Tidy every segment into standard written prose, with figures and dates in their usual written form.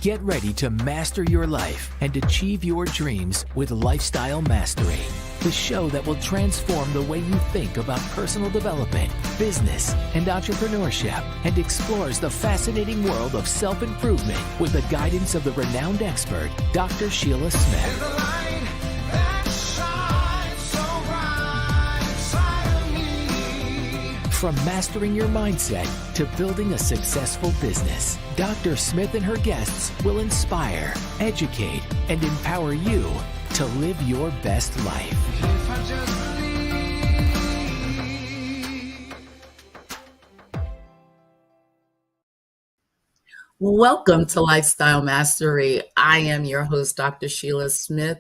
Get ready to master your life and achieve your dreams with Lifestyle Mastery, the show that will transform the way you think about personal development, business, and entrepreneurship, and explores the fascinating world of self-improvement with the guidance of the renowned expert, Dr. Sheila Smith. From mastering your mindset to building a successful business, Dr. Smith and her guests will inspire, educate, and empower you to live your best life. Welcome to Lifestyle Mastery. I am your host, Dr. Sheila Smith,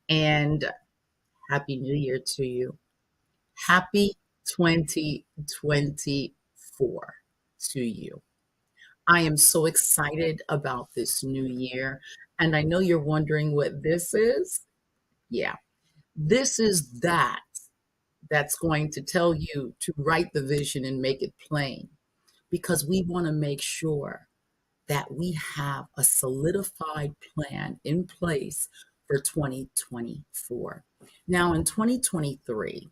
and Happy New Year to you. Happy 2024 to you. I am so excited about this new year, and I know you're wondering what this is. Yeah, this is that's going to tell you to write the vision and make it plain, because we want to make sure that we have a solidified plan in place for 2024. Now, in 2023,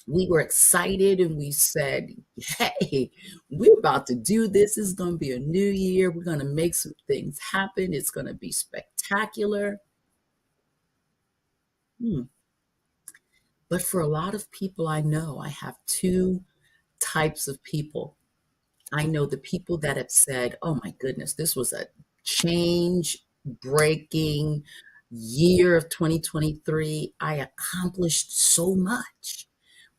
we were excited and we said, hey, we're about to do this. This is going to be a new year. We're going to make some things happen. It's going to be spectacular. But for a lot of people I know, I have two types of people. I know the people that have said, oh my goodness, this was a change-breaking year of 2023. I accomplished so much.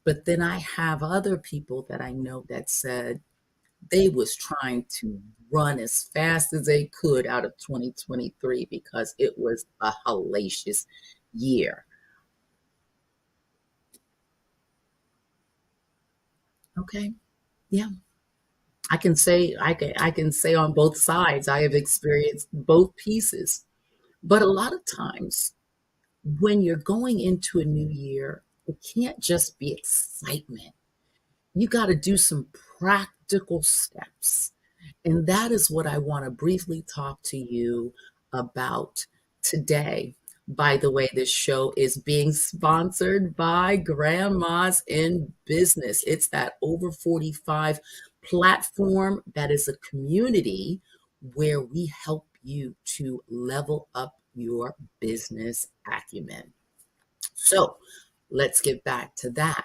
But then I have other people that I know that said they was trying to run as fast as they could out of 2023 because it was a hellacious year. Okay. Yeah. I can say on both sides, I have experienced both pieces. But a lot of times when you're going into a new year, it can't just be excitement. You got to do some practical steps. And that is what I want to briefly talk to you about today. By the way, this show is being sponsored by Grandmas in Business. It's that over 45 platform that is a community where we help you to level up your business acumen. So let's get back to that.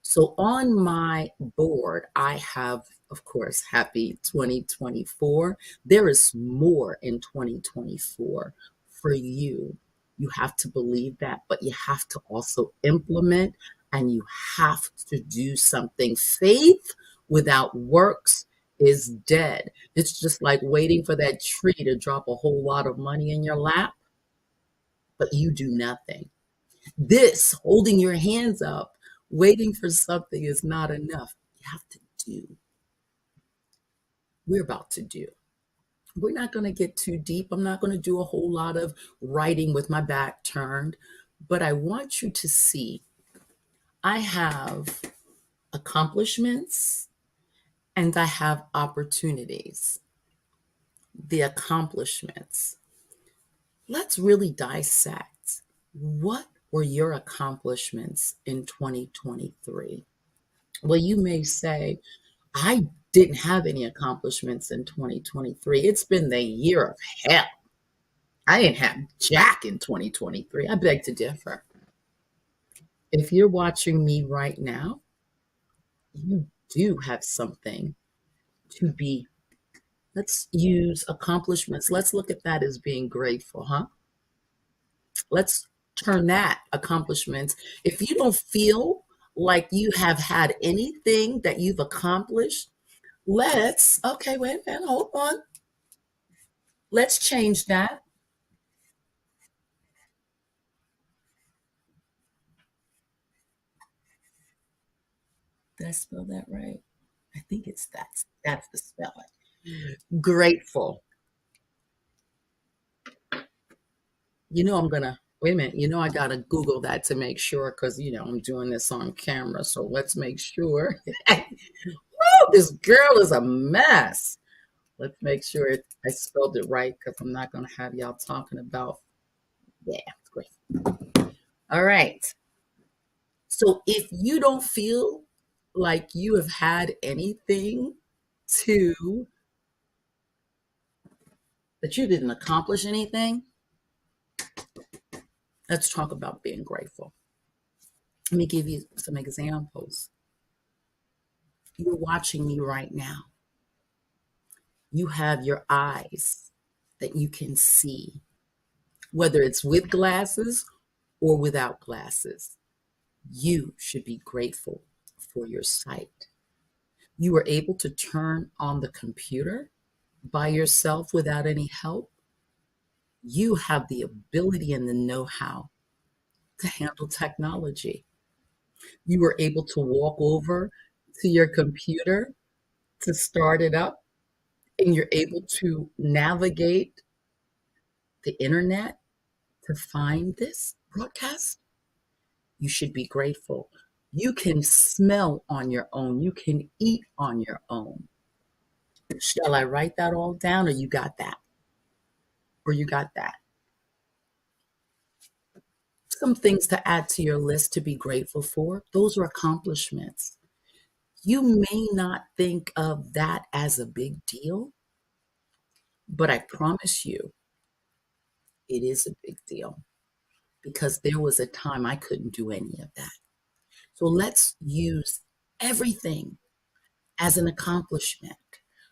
So on my board, I have, of course, happy 2024. There is more in 2024 for you. You have to believe that, but you have to also implement and you have to do something. Faith without works is dead. It's just like waiting for that tree to drop a whole lot of money in your lap, but you do nothing. This holding your hands up, waiting for something is not enough. You have to do. We're about to do. We're not going to get too deep. I'm not going to do a whole lot of writing with my back turned, but I want you to see I have accomplishments and I have opportunities. The accomplishments. Let's really dissect what were your accomplishments in 2023? Well, you may say, I didn't have any accomplishments in 2023. It's been the year of hell. I didn't have jack in 2023. I beg to differ. If you're watching me right now, you do have something to be. Let's use accomplishments. Let's look at that as being grateful, huh? Let's turn that accomplishments. If you don't feel like you have had anything that you've accomplished, okay, wait a minute, hold on. Let's change that. Did I spell that right? I think that's the spelling. Grateful. Wait a minute, I gotta Google that to make sure, because I'm doing this on camera, so let's make sure. Woo, this girl is a mess. Let's make sure I spelled it right because I'm not going to have y'all talking about, yeah, it's great. All right. So if you don't feel like you have had anything to, that you didn't accomplish anything, let's talk about being grateful. Let me give you some examples. You're watching me right now. You have your eyes that you can see, whether it's with glasses or without glasses. You should be grateful for your sight. You were able to turn on the computer by yourself without any help. You have the ability and the know-how to handle technology. You were able to walk over to your computer to start it up, and you're able to navigate the internet to find this broadcast. You should be grateful. You can smell on your own. You can eat on your own. Shall I write that all down, or you got that? Or you got that? Some things to add to your list to be grateful for. Those are accomplishments. You may not think of that as a big deal, but I promise you, it is a big deal because there was a time I couldn't do any of that. So let's use everything as an accomplishment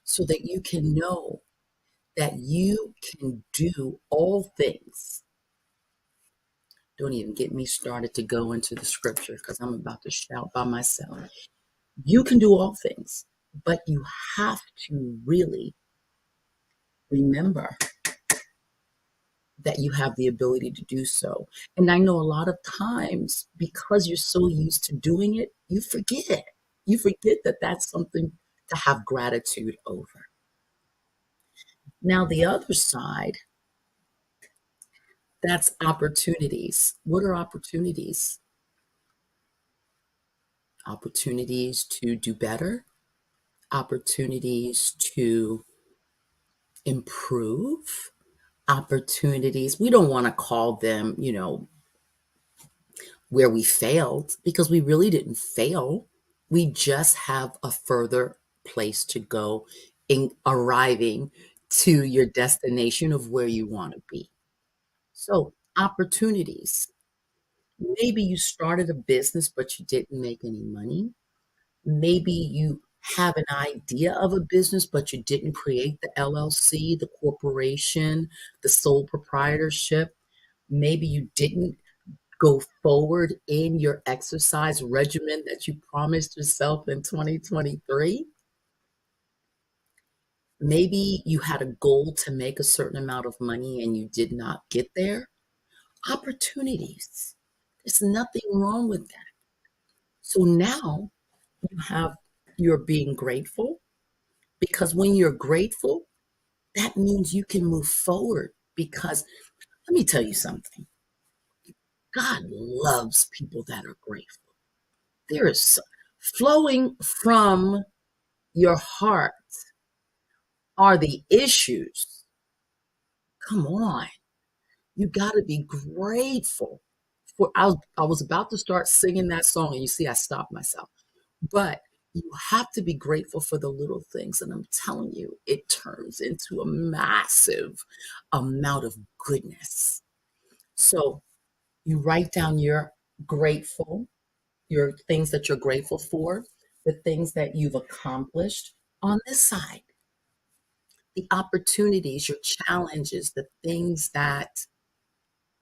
so that you can know that you can do all things. Don't even get me started to go into the scripture because I'm about to shout by myself. You can do all things, but you have to really remember that you have the ability to do so. And I know a lot of times because you're so used to doing it, you forget. You forget that that's something to have gratitude over. Now, the other side, that's opportunities. What are opportunities? Opportunities to do better, opportunities to improve, opportunities. We don't want to call them, where we failed because we really didn't fail. We just have a further place to go in arriving to your destination of where you want to be. So, opportunities. Maybe you started a business, but you didn't make any money. Maybe you have an idea of a business, but you didn't create the LLC, the corporation, the sole proprietorship. Maybe you didn't go forward in your exercise regimen that you promised yourself in 2023. Maybe you had a goal to make a certain amount of money and you did not get there. Opportunities. There's nothing wrong with that. So now you're being grateful because when you're grateful, that means you can move forward. Because let me tell you something, God loves people that are grateful. There is flowing from your heart are the issues. Come on. You got to be grateful for. I was about to start singing that song, and you see, I stopped myself. But you have to be grateful for the little things. And I'm telling you, it turns into a massive amount of goodness. So you write down your things that you're grateful for, the things that you've accomplished on this side, the opportunities, your challenges, the things that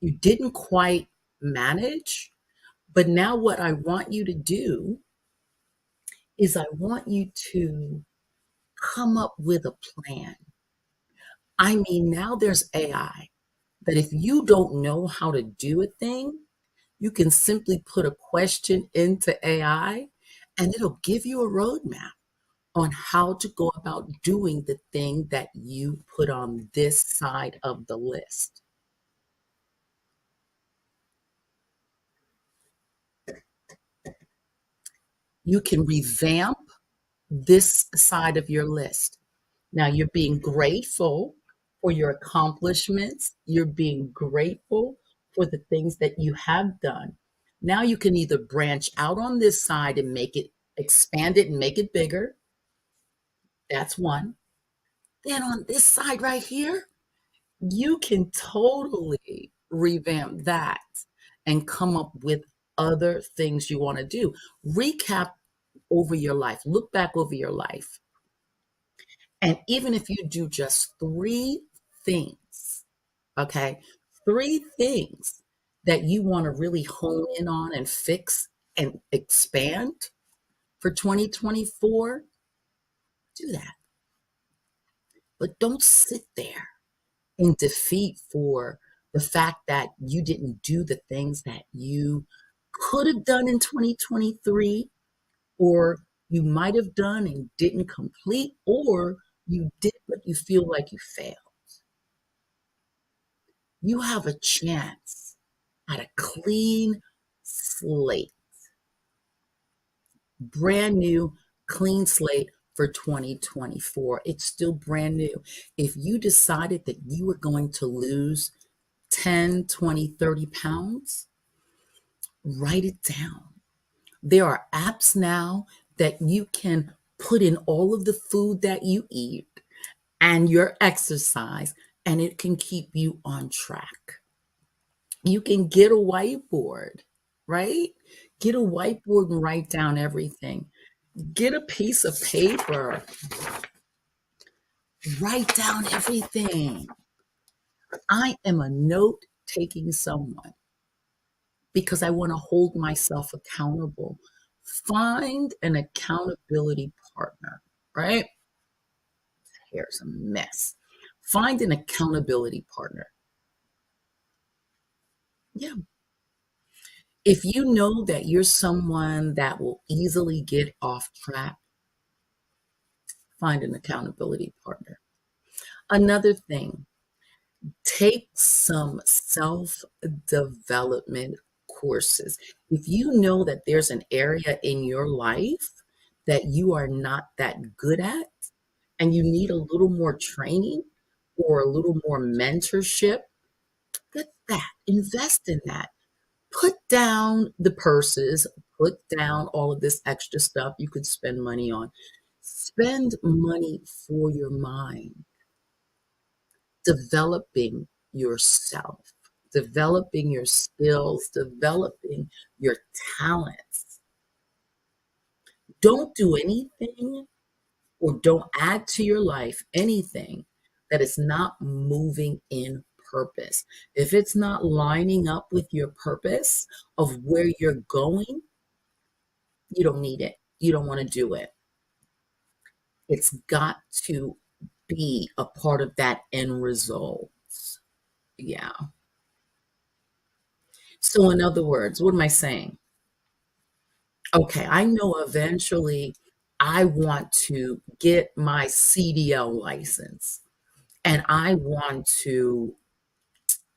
you didn't quite manage. But now, what I want you to do is I want you to come up with a plan. I mean, now there's AI that if you don't know how to do a thing, you can simply put a question into AI and it'll give you a roadmap on how to go about doing the thing that you put on this side of the list. You can revamp this side of your list. Now you're being grateful for your accomplishments. You're being grateful for the things that you have done. Now you can either branch out on this side and make it, expand it and make it bigger. That's one. Then on this side right here, you can totally revamp that and come up with other things you want to do. Recap over your life, look back over your life. And even if you do just three things, okay, three things that you want to really hone in on and fix and expand for 2024, do that. But don't sit there in defeat for the fact that you didn't do the things that you could have done in 2023, or you might have done and didn't complete, or you did but you feel like you failed. You have a chance at a clean slate, brand new, clean slate for 2024. It's still brand new. If you decided that you were going to lose 10, 20, 30 pounds, write it down. There are apps now that you can put in all of the food that you eat and your exercise, and it can keep you on track. You can get a whiteboard, right? Get a whiteboard and write down everything. Get a piece of paper, write down everything. I am a note taking someone because I want to hold myself accountable. Find an accountability partner, right? Here's a mess. Find an accountability partner. Yeah. If you know that you're someone that will easily get off track, find an accountability partner. Another thing, take some self development courses. If you know that there's an area in your life that you are not that good at and you need a little more training or a little more mentorship, get that, invest in that. Put down the purses, put down all of this extra stuff you could spend money on. Spend money for your mind, developing yourself, developing your skills, developing your talents. Don't do anything or don't add to your life anything that is not moving in purpose. If it's not lining up with your purpose of where you're going, you don't need it. You don't want to do it. It's got to be a part of that end result. Yeah. So, in other words, what am I saying? Okay, I know eventually I want to get my CDL license and I want to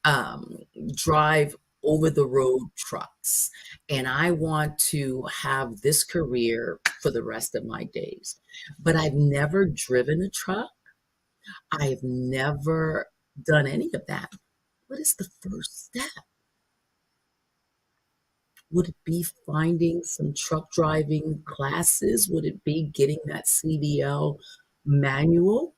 um, drive over the road trucks and I want to have this career for the rest of my days. But I've never driven a truck. I've never done any of that. What is the first step? Would it be finding some truck driving classes? Would it be getting that CDL manual?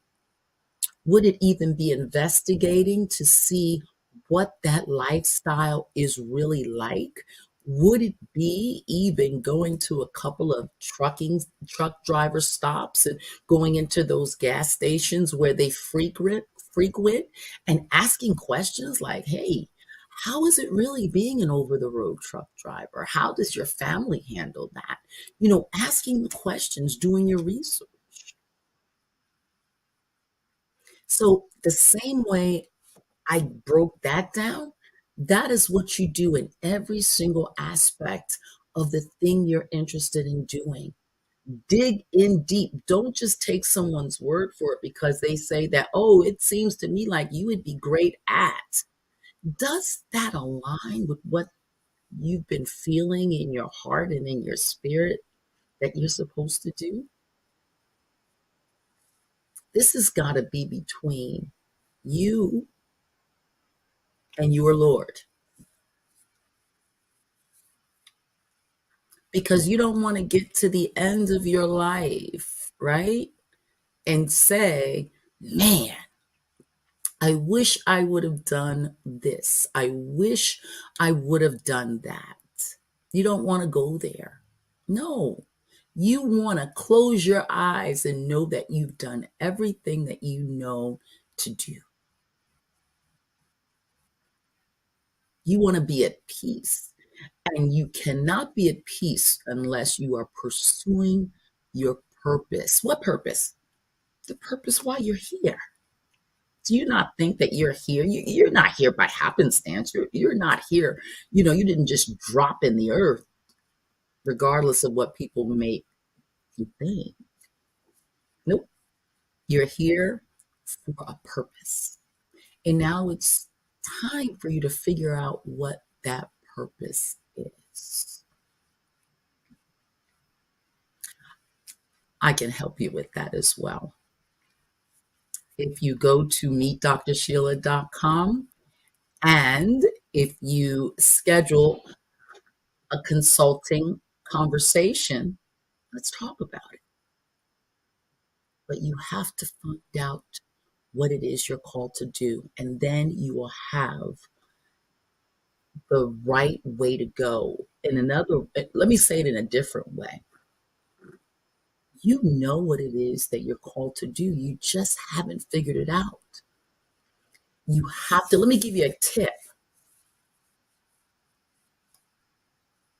Would it even be investigating to see what that lifestyle is really like? Would it be even going to a couple of truck driver stops and going into those gas stations where they frequent and asking questions like, hey, how is it really being an over the road truck driver? How does your family handle that? Asking the questions, doing your research. So the same way I broke that down, that is what you do in every single aspect of the thing you're interested in doing. Dig in deep. Don't just take someone's word for it because they say that, oh, it seems to me like you would be great at. Does that align with what you've been feeling in your heart and in your spirit that you're supposed to do? This has got to be between you and your Lord, because you don't want to get to the end of your life, right? And say, man, I wish I would have done this. I wish I would have done that. You don't want to go there. No, you want to close your eyes and know that you've done everything that you know to do. You want to be at peace. And you cannot be at peace unless you are pursuing your purpose. What purpose? The purpose why you're here. Do you not think that you're here? You're not here by happenstance. You're not here. You didn't just drop in the earth, regardless of what people make you think. Nope. You're here for a purpose. And now it's time for you to figure out what that purpose is. I can help you with that as well. If you go to meetdrsheila.com and if you schedule a consulting conversation, let's talk about it. But you have to find out what it is you're called to do, and then you will have the right way to go. Let me say it in a different way. You know what it is that you're called to do. You just haven't figured it out. You have to, let me give you a tip.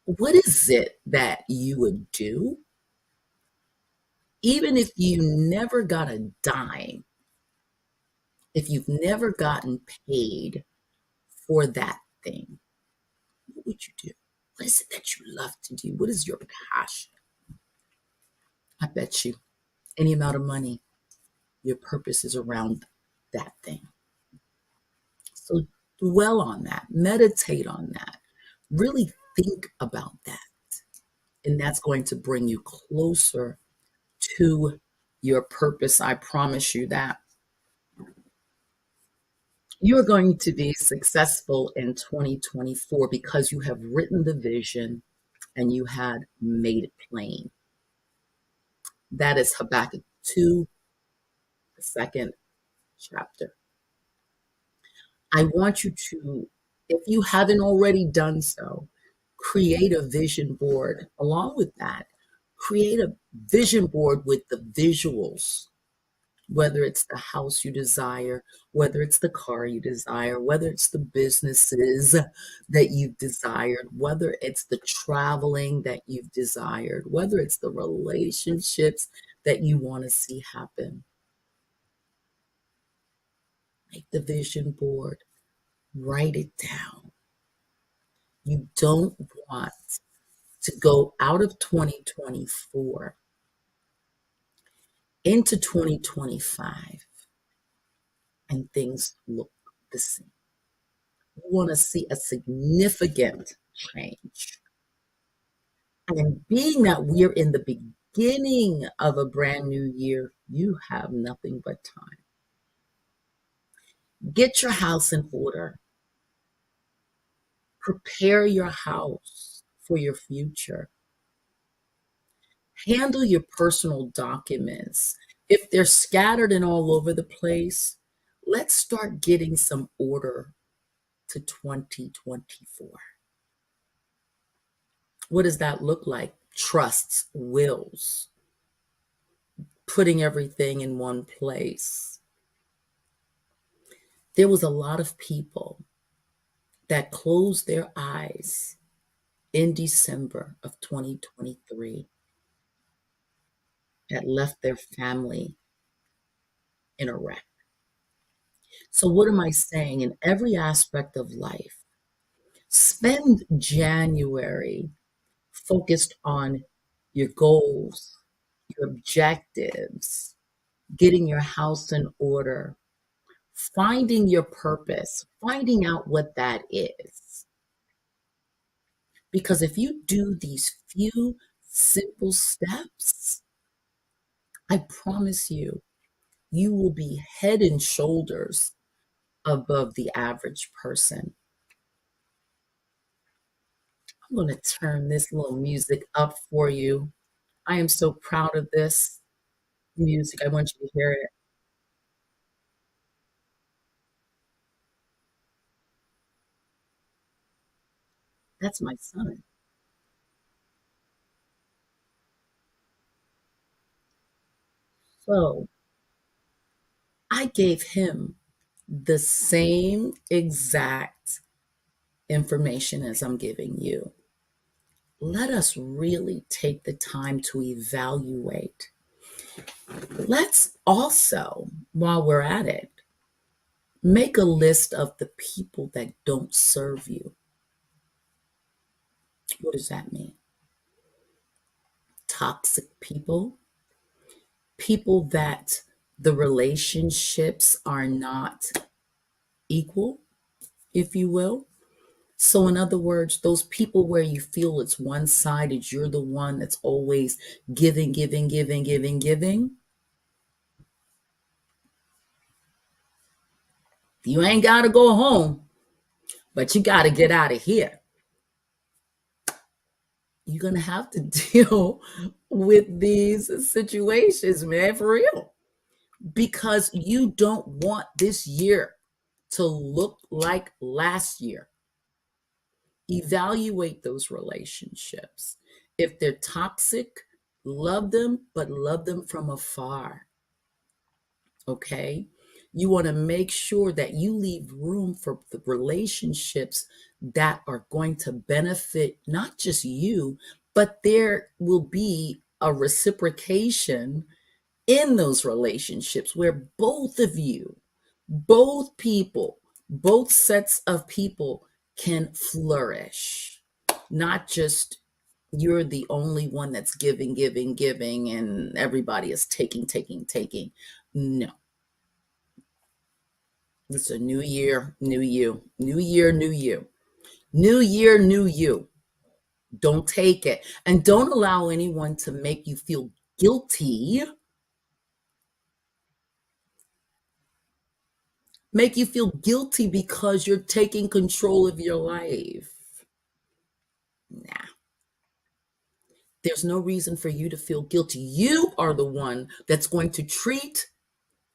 What is it that you would do even if you never got a dime, if you've never gotten paid for that thing? What would you do? What is it that you love to do? What is your passion? I bet you any amount of money, your purpose is around that thing. So dwell on that, meditate on that, really think about that. And that's going to bring you closer to your purpose. I promise you that. You are going to be successful in 2024 because you have written the vision and you had made it plain. That is Habakkuk 2, the second chapter. I want you to, if you haven't already done so, create a vision board. Along with that, create a vision board with the visuals, whether it's the house you desire, whether it's the car you desire, whether it's the businesses that you've desired, whether it's the traveling that you've desired, whether it's the relationships that you want to see happen. Make the vision board, write it down. You don't want to go out of 2024 into 2025 and things look the same. You want to see a significant change. And being that we're in the beginning of a brand new year, you have nothing but time. Get your house in order. Prepare your house for your future. Handle your personal documents. If they're scattered and all over the place, let's start getting some order to 2024. What does that look like? Trusts, wills, putting everything in one place. There was a lot of people that closed their eyes in December of 2023 that left their family in a wreck. So, what am I saying? In every aspect of life, spend January focused on your goals, your objectives, getting your house in order, finding your purpose, finding out what that is. Because if you do these few simple steps, I promise you, you will be head and shoulders above the average person. I'm going to turn this little music up for you. I am so proud of this music. I want you to hear it. That's my son. So I gave him the same exact information as I'm giving you. Let us really take the time to evaluate. Let's also, while we're at it, make a list of the people that don't serve you. What does that mean? Toxic people, people that the relationships are not equal, if you will. So, in other words, those people where you feel it's one sided, you're the one that's always giving, giving, giving, giving, giving. You ain't got to go home, but you got to get out of here. You're going to have to deal with these situations, man, for real. Because you don't want this year to look like last year. Evaluate those relationships. If they're toxic, love them, but love them from afar. Okay? You want to make sure that you leave room for the relationships that are going to benefit not just you, but there will be a reciprocation in those relationships where both of you, both people, both sets of people can flourish. Not just you're the only one that's giving, giving, giving, and everybody is taking, taking, taking. No, it's a new year, new you. New year, new you. New year, new you. Don't take it. And don't allow anyone to make you feel guilty, make you feel guilty because you're taking control of your life. Nah, there's no reason for you to feel guilty. You are the one that's going to treat,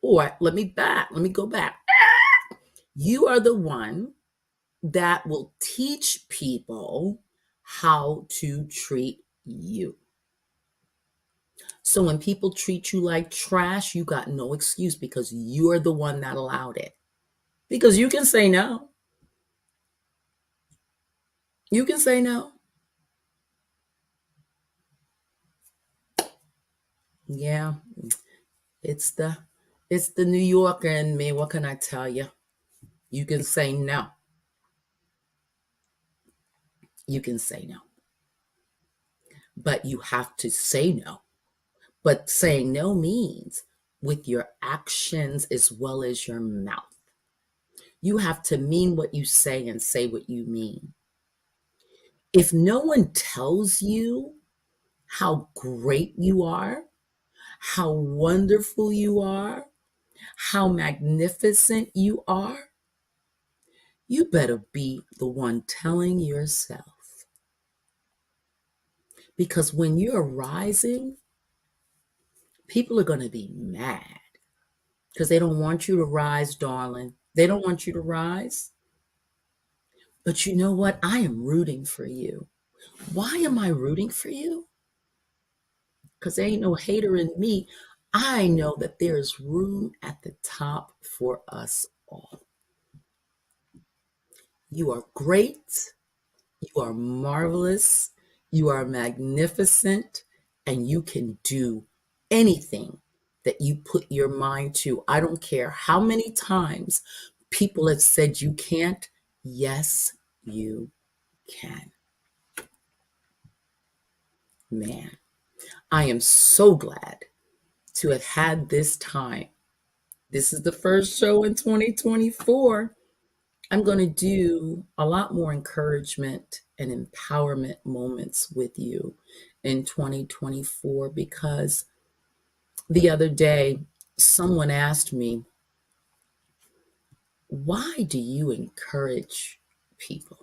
or let me go back. You are the one that will teach people how to treat you. So when people treat you like trash, you got no excuse because you're the one that allowed it. Because you can say no. You can say no. Yeah, it's the it's the New Yorker in me. What can I tell you? You can say no. You can say no. But you have to say no. But saying no means with your actions as well as your mouth. You have to mean what you say and say what you mean. If no one tells you how great you are, how wonderful you are, how magnificent you are, you better be the one telling yourself. Because when you're rising, people are going to be mad because they don't want you to rise, darling. They don't want you to rise. But you know what? I am rooting for you. Why am I rooting for you? Because there ain't no hater in me. I know that there's room at the top for us all. You are great. You are marvelous. You are magnificent. And you can do anything that you put your mind to. I don't care how many times people have said you can't. Yes, you can. Man, I am so glad to have had this time. This is the first show in 2024. I'm going to do a lot more encouragement and empowerment moments with you in 2024 because the other day someone asked me, why do you encourage people?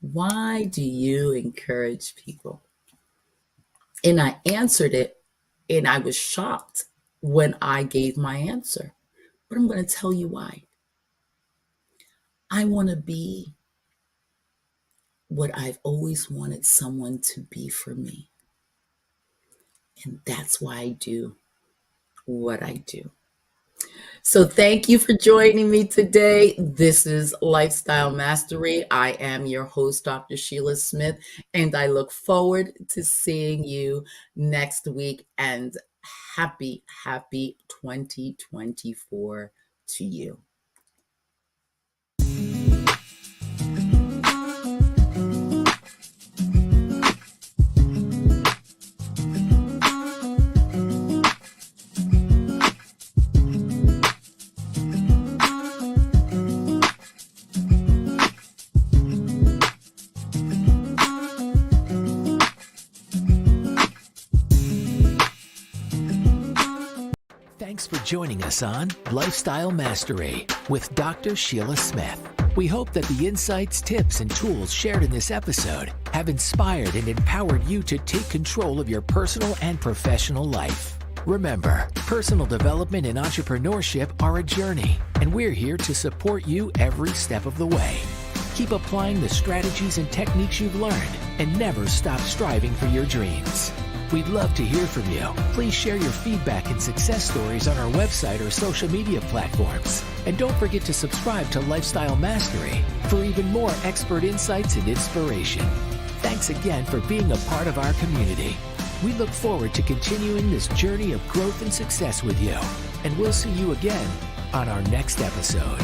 Why do you encourage people? And I answered it, and I was shocked when I gave my answer. But I'm going to tell you why. I want to be what I've always wanted someone to be for me. And that's why I do what I do. So thank you for joining me today. This is Lifestyle Mastery. I am your host, Dr. Sheila Smith, and I look forward to seeing you next week. And happy 2024 to you. Thanks for joining us on Lifestyle Mastery with Dr. Sheila Smith. We hope that the insights, tips, and tools shared in this episode have inspired and empowered you to take control of your personal and professional life. Remember, personal development and entrepreneurship are a journey, and we're here to support you every step of the way. Keep applying the strategies and techniques you've learned, and never stop striving for your dreams. We'd love to hear from you. Please share your feedback and success stories on our website or social media platforms. And don't forget to subscribe to Lifestyle Mastery for even more expert insights and inspiration. Thanks again for being a part of our community. We look forward to continuing this journey of growth and success with you. And we'll see you again on our next episode.